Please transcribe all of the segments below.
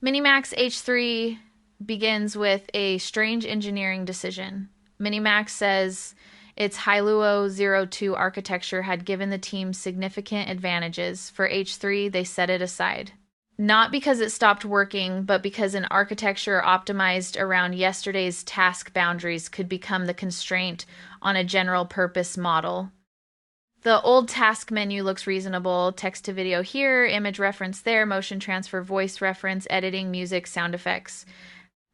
MiniMax H3 begins with a strange engineering decision. MiniMax says its Hailuo 02 architecture had given the team significant advantages. For H3, they set it aside. Not because it stopped working, but because an architecture optimized around yesterday's task boundaries could become the constraint on a general purpose model. The old task menu looks reasonable. Text to video here, image reference there, motion transfer, voice reference, editing, music, sound effects.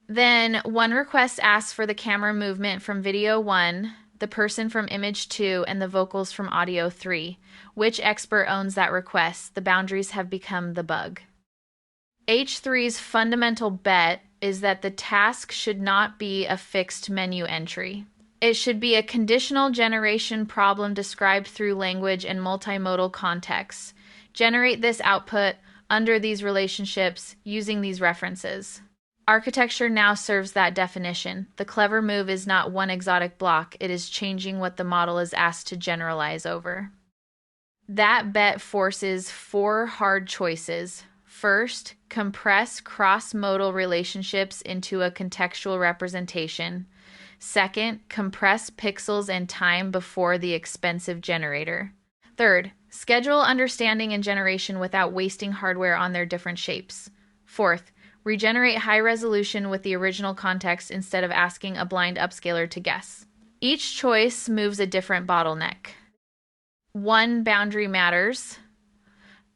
Then one request asks for the camera movement from video 1, the person from image 2, and the vocals from audio 3. Which expert owns that request? The boundaries have become the bug. H3's fundamental bet is that the task should not be a fixed menu entry. It should be a conditional generation problem described through language and multimodal contexts. Generate this output under these relationships using these references. Architecture now serves that definition. The clever move is not one exotic block, it is changing what the model is asked to generalize over. That bet forces 4 hard choices. First, compress cross-modal relationships into a contextual representation. Second, compress pixels and time before the expensive generator. Third, schedule understanding and generation without wasting hardware on their different shapes. Fourth, regenerate high resolution with the original context instead of asking a blind upscaler to guess. Each choice moves a different bottleneck. One boundary matters.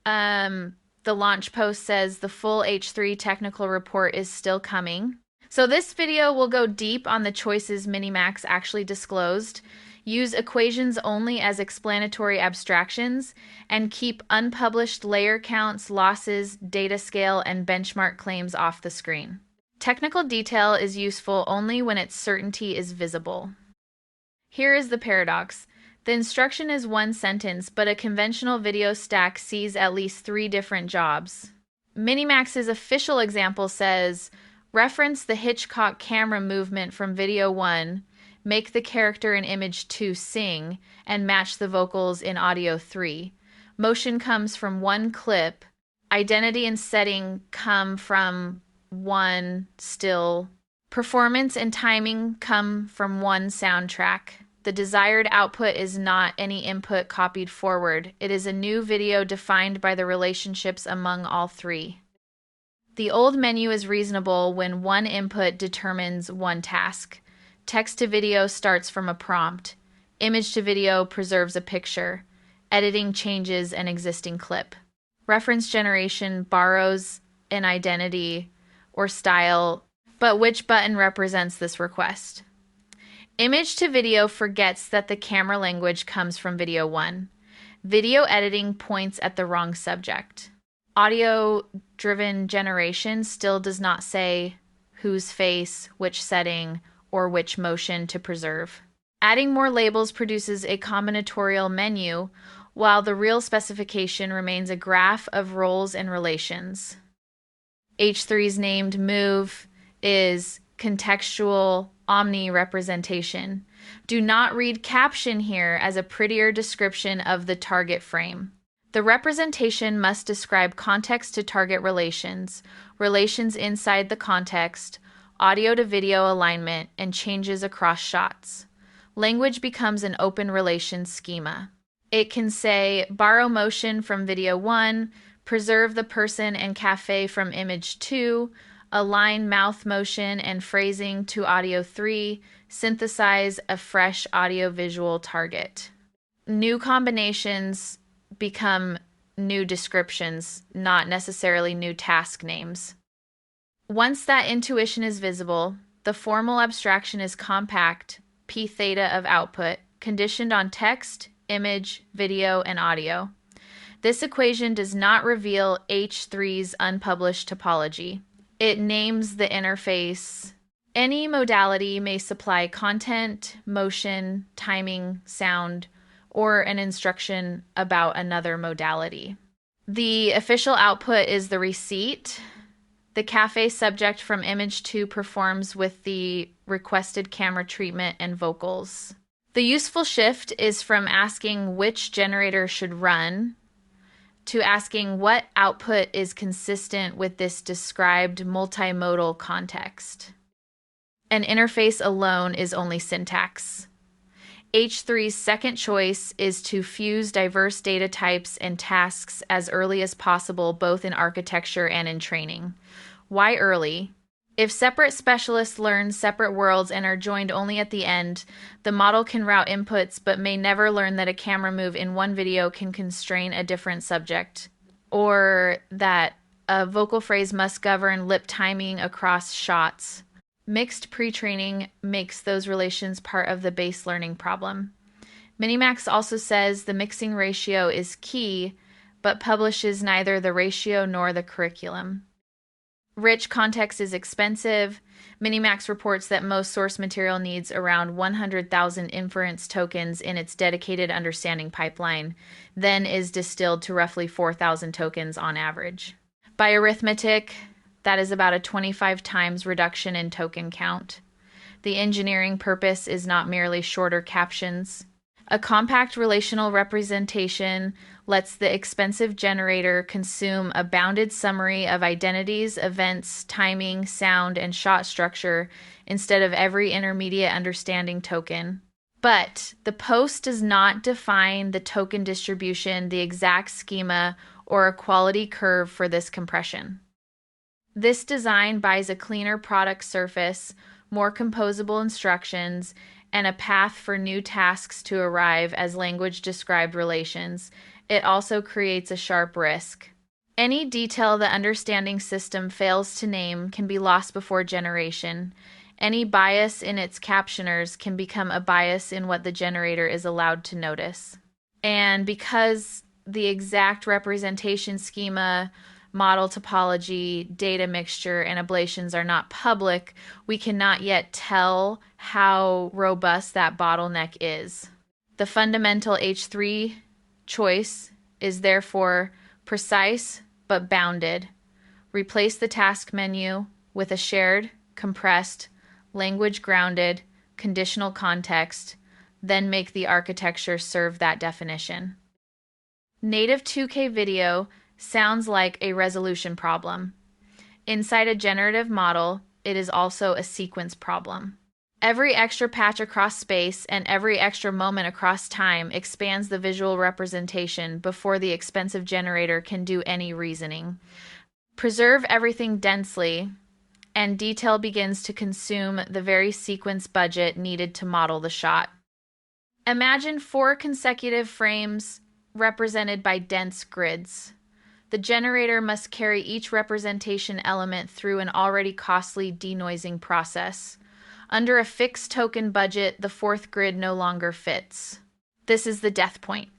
The launch post says the full H3 technical report is still coming. So this video will go deep on the choices MiniMax actually disclosed, use equations only as explanatory abstractions, and keep unpublished layer counts, losses, data scale, and benchmark claims off the screen. Technical detail is useful only when its certainty is visible. Here is the paradox. The instruction is one sentence, but a conventional video stack sees at least 3 different jobs. MiniMax's official example says, reference the Hitchcock camera movement from video 1, make the character in image 2 sing, and match the vocals in audio 3. Motion comes from one clip. Identity and setting come from one still. Performance and timing come from one soundtrack. The desired output is not any input copied forward. It is a new video defined by the relationships among all 3. The old menu is reasonable when one input determines one task. Text to video starts from a prompt. Image to video preserves a picture. Editing changes an existing clip. Reference generation borrows an identity or style, but which button represents this request? Image to video forgets that the camera language comes from video 1. Video editing points at the wrong subject. Audio-driven generation still does not say whose face, which setting, or which motion to preserve. Adding more labels produces a combinatorial menu, while the real specification remains a graph of roles and relations. H3's named move is contextual Omni representation. Do not read caption here as a prettier description of the target frame. The representation must describe context to target relations, relations inside the context, audio to video alignment, and changes across shots. Language becomes an open relations schema. It can say, borrow motion from video 1, preserve the person and cafe from image 2, align mouth motion and phrasing to audio 3, synthesize a fresh audio-visual target. New combinations become new descriptions, not necessarily new task names. Once that intuition is visible, the formal abstraction is compact, p theta of output, conditioned on text, image, video, and audio. This equation does not reveal H3's unpublished topology. It names the interface. Any modality may supply content, motion, timing, sound, or an instruction about another modality. The official output is the receipt. The cafe subject from image 2 performs with the requested camera treatment and vocals. The useful shift is from asking which generator should run, to asking what output is consistent with this described multimodal context. An interface alone is only syntax. H3's second choice is to fuse diverse data types and tasks as early as possible, both in architecture and in training. Why early? If separate specialists learn separate worlds and are joined only at the end, the model can route inputs but may never learn that a camera move in one video can constrain a different subject, or that a vocal phrase must govern lip timing across shots. Mixed pre-training makes those relations part of the base learning problem. MiniMax also says the mixing ratio is key, but publishes neither the ratio nor the curriculum. Rich context is expensive. MiniMax reports that most source material needs around 100,000 inference tokens in its dedicated understanding pipeline, then is distilled to roughly 4,000 tokens on average. By arithmetic, that is about a 25 times reduction in token count. The engineering purpose is not merely shorter captions. A compact relational representation lets the expensive generator consume a bounded summary of identities, events, timing, sound, and shot structure instead of every intermediate understanding token. But the post does not define the token distribution, the exact schema, or a quality curve for this compression. This design buys a cleaner product surface, more composable instructions, and a path for new tasks to arrive as language-described relations. It also creates a sharp risk. Any detail the understanding system fails to name can be lost before generation. Any bias in its captioners can become a bias in what the generator is allowed to notice. And because the exact representation schema, model topology, data mixture, and ablations are not public, we cannot yet tell how robust that bottleneck is. The fundamental H3 choice is therefore precise but bounded. Replace the task menu with a shared, compressed, language-grounded, conditional context, then make the architecture serve that definition. Native 2K video sounds like a resolution problem. Inside a generative model, it is also a sequence problem. Every extra patch across space and every extra moment across time expands the visual representation before the expensive generator can do any reasoning. Preserve everything densely, and detail begins to consume the very sequence budget needed to model the shot. Imagine 4 consecutive frames represented by dense grids. The generator must carry each representation element through an already costly denoising process. Under a fixed token budget, the 4th grid no longer fits. This is the death point.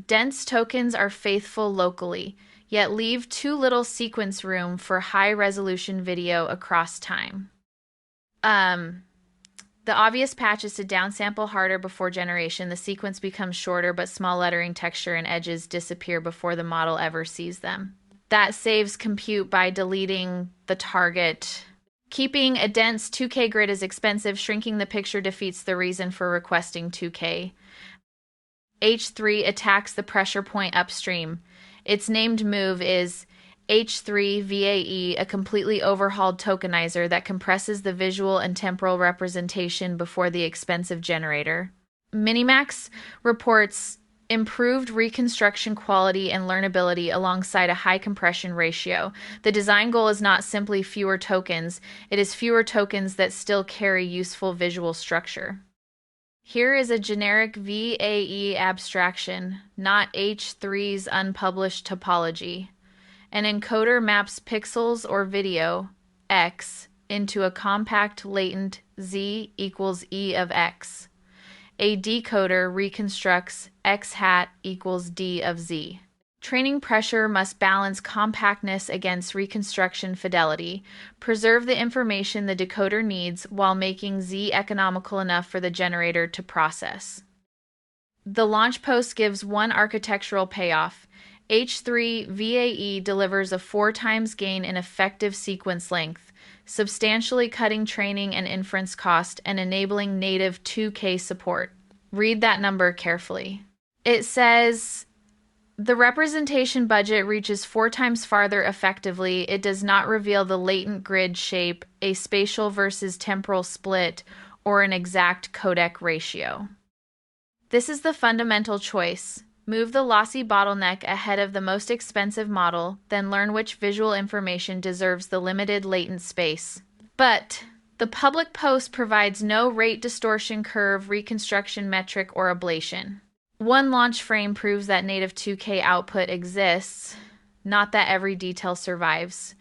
Dense tokens are faithful locally, yet leave too little sequence room for high-resolution video across time. The obvious patch is to downsample harder before generation. The sequence becomes shorter, but small lettering, texture, and edges disappear before the model ever sees them. That saves compute by deleting the target. Keeping a dense 2K grid is expensive. Shrinking the picture defeats the reason for requesting 2K. H3 attacks the pressure point upstream. Its named move is H3 VAE, a completely overhauled tokenizer that compresses the visual and temporal representation before the expensive generator. MiniMax reports improved reconstruction quality and learnability alongside a high compression ratio. The design goal is not simply fewer tokens, it is fewer tokens that still carry useful visual structure. Here is a generic VAE abstraction, not H3's unpublished topology. An encoder maps pixels or video, X, into a compact latent Z equals E of X. A decoder reconstructs X hat equals D of Z. Training pressure must balance compactness against reconstruction fidelity, preserve the information the decoder needs while making Z economical enough for the generator to process. The launch post gives one architectural payoff. H3 VAE delivers a 4 times gain in effective sequence length, substantially cutting training and inference cost and enabling native 2K support. Read that number carefully. It says The representation budget reaches 4 times farther effectively. It does not reveal the latent grid shape, a spatial versus temporal split, or an exact codec ratio. This is the fundamental choice. Move the lossy bottleneck ahead of the most expensive model, then learn which visual information deserves the limited latent space. But the public post provides no rate distortion curve, reconstruction metric, or ablation. One launch frame proves that native 2K output exists, not that every detail survives.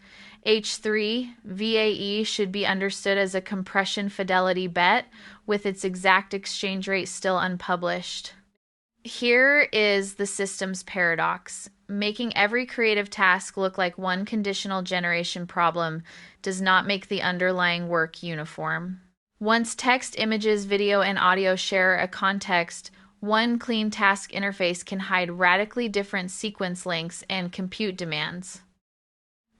H3 VAE should be understood as a compression fidelity bet, with its exact exchange rate still unpublished. Here is the system's paradox. Making every creative task look like one conditional generation problem does not make the underlying work uniform. Once text, images, video, and audio share a context, one clean task interface can hide radically different sequence lengths and compute demands.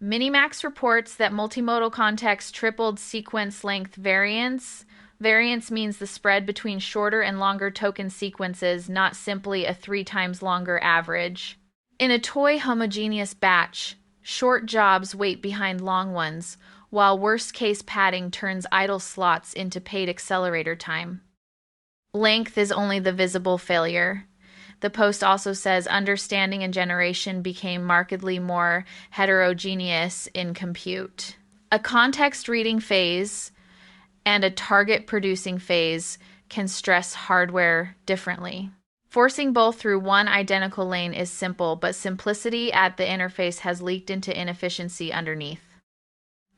MiniMax reports that multimodal context tripled sequence length variance. Variance means the spread between shorter and longer token sequences, not simply a 3 times longer average. In a toy homogeneous batch, short jobs wait behind long ones, while worst-case padding turns idle slots into paid accelerator time. Length is only the visible failure. The post also says understanding and generation became markedly more heterogeneous in compute. A context reading phase and a target producing phase can stress hardware differently. Forcing both through one identical lane is simple, but simplicity at the interface has leaked into inefficiency underneath.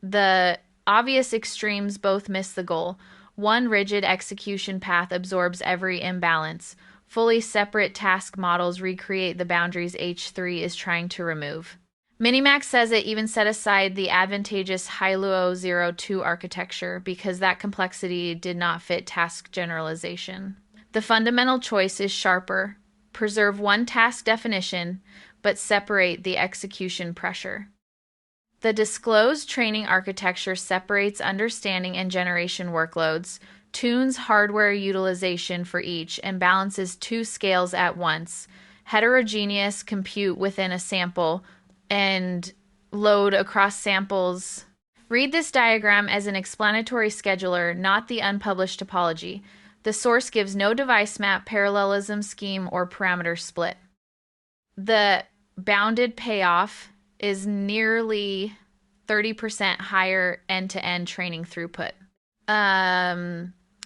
The obvious extremes both miss the goal. One rigid execution path absorbs every imbalance. Fully separate task models recreate the boundaries H3 is trying to remove. MiniMax says it even set aside the advantageous Hailuo 02 architecture because that complexity did not fit task generalization. The fundamental choice is sharper. Preserve one task definition, but separate the execution pressure. The disclosed training architecture separates understanding and generation workloads, tunes hardware utilization for each, and balances 2 scales at once: heterogeneous compute within a sample and load across samples. Read this diagram as an explanatory scheduler, not the unpublished topology. The source gives no device map, parallelism scheme, or parameter split. The bounded payoff is nearly 30% higher end-to-end training throughput.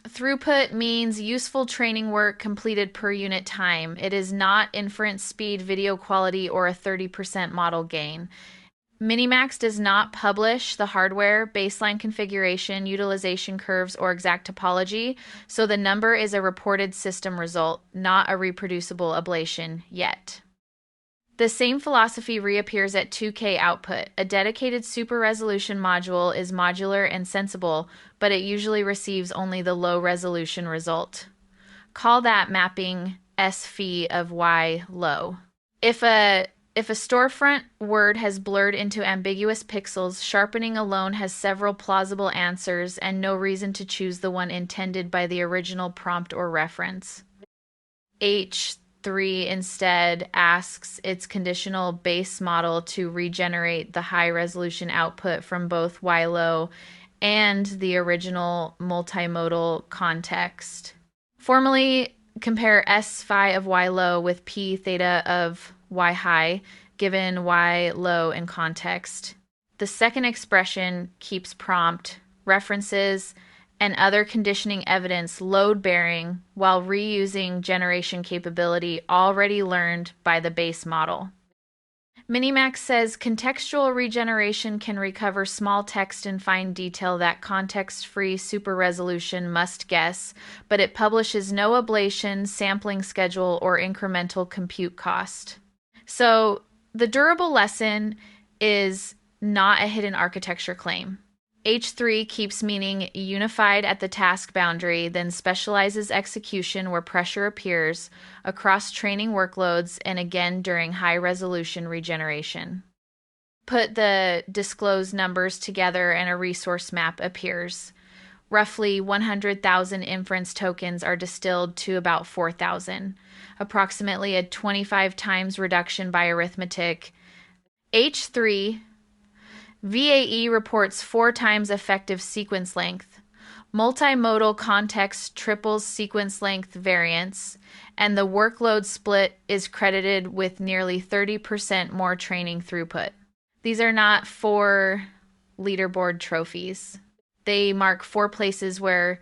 Throughput means useful training work completed per unit time. It is not inference speed, video quality, or a 30% model gain. MiniMax does not publish the hardware, baseline configuration, utilization curves, or exact topology, so the number is a reported system result, not a reproducible ablation yet. The same philosophy reappears at 2K output. A dedicated super resolution module is modular and sensible, but it usually receives only the low resolution result. Call that mapping S phi of Y low. If a storefront word has blurred into ambiguous pixels, sharpening alone has several plausible answers and no reason to choose the one intended by the original prompt or reference. H3 instead asks its conditional base model to regenerate the high-resolution output from both YLOW and the original multimodal context. Formally, compare S phi of YLOW with P theta of Y high, given Y low in context. The second expression keeps prompt, references, and other conditioning evidence load-bearing while reusing generation capability already learned by the base model. MiniMax says contextual regeneration can recover small text and fine detail that context-free super resolution must guess, but it publishes no ablation, sampling schedule, or incremental compute cost. So the durable lesson is not a hidden architecture claim. H3 keeps meaning unified at the task boundary, then specializes execution where pressure appears across training workloads and again during high-resolution regeneration. Put the disclosed numbers together and a resource map appears. Roughly 100,000 inference tokens are distilled to about 4,000, approximately a 25 times reduction by arithmetic. H3 VAE reports 4 times effective sequence length. Multimodal context triples sequence length variance, and the workload split is credited with nearly 30% more training throughput. These are not 4 leaderboard trophies. They mark 4 places where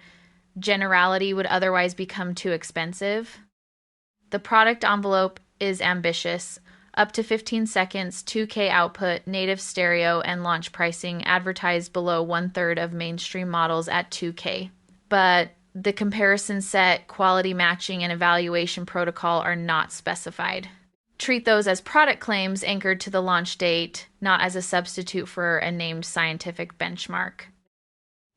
generality would otherwise become too expensive. The product envelope is ambitious. Up to 15 seconds, 2K output, native stereo, and launch pricing advertised below 1/3 of mainstream models at 2K. But the comparison set, quality matching, and evaluation protocol are not specified. Treat those as product claims anchored to the launch date, not as a substitute for a named scientific benchmark.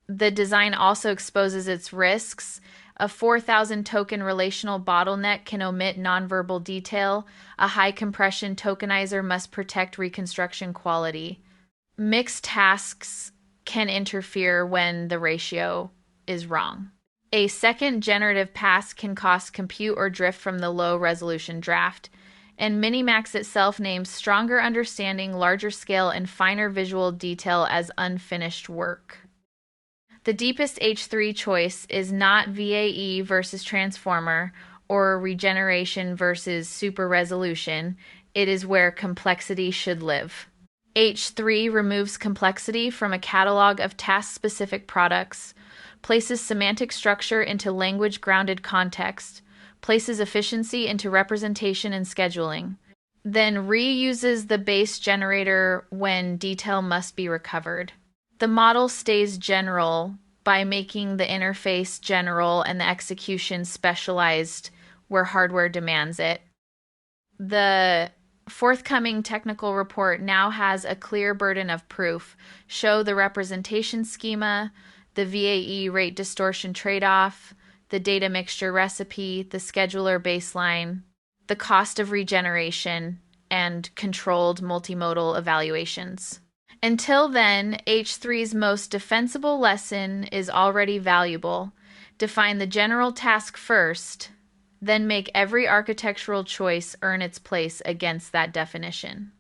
The design also exposes its risks. A 4,000 token relational bottleneck can omit nonverbal detail. A high compression tokenizer must protect reconstruction quality. Mixed tasks can interfere when the ratio is wrong. A second generative pass can cost compute or drift from the low resolution draft. And MiniMax itself names stronger understanding, larger scale, and finer visual detail as unfinished work. The deepest H3 choice is not VAE versus transformer or regeneration versus super resolution. It is where complexity should live. H3 removes complexity from a catalog of task-specific products, places semantic structure into language-grounded context, places efficiency into representation and scheduling, then reuses the base generator when detail must be recovered. The model stays general by making the interface general and the execution specialized where hardware demands it. The forthcoming technical report now has a clear burden of proof. Show the representation schema, the VAE rate distortion trade-off, the data mixture recipe, the scheduler baseline, the cost of regeneration, and controlled multimodal evaluations. Until then, H3's most defensible lesson is already valuable. Define the general task first, then make every architectural choice earn its place against that definition.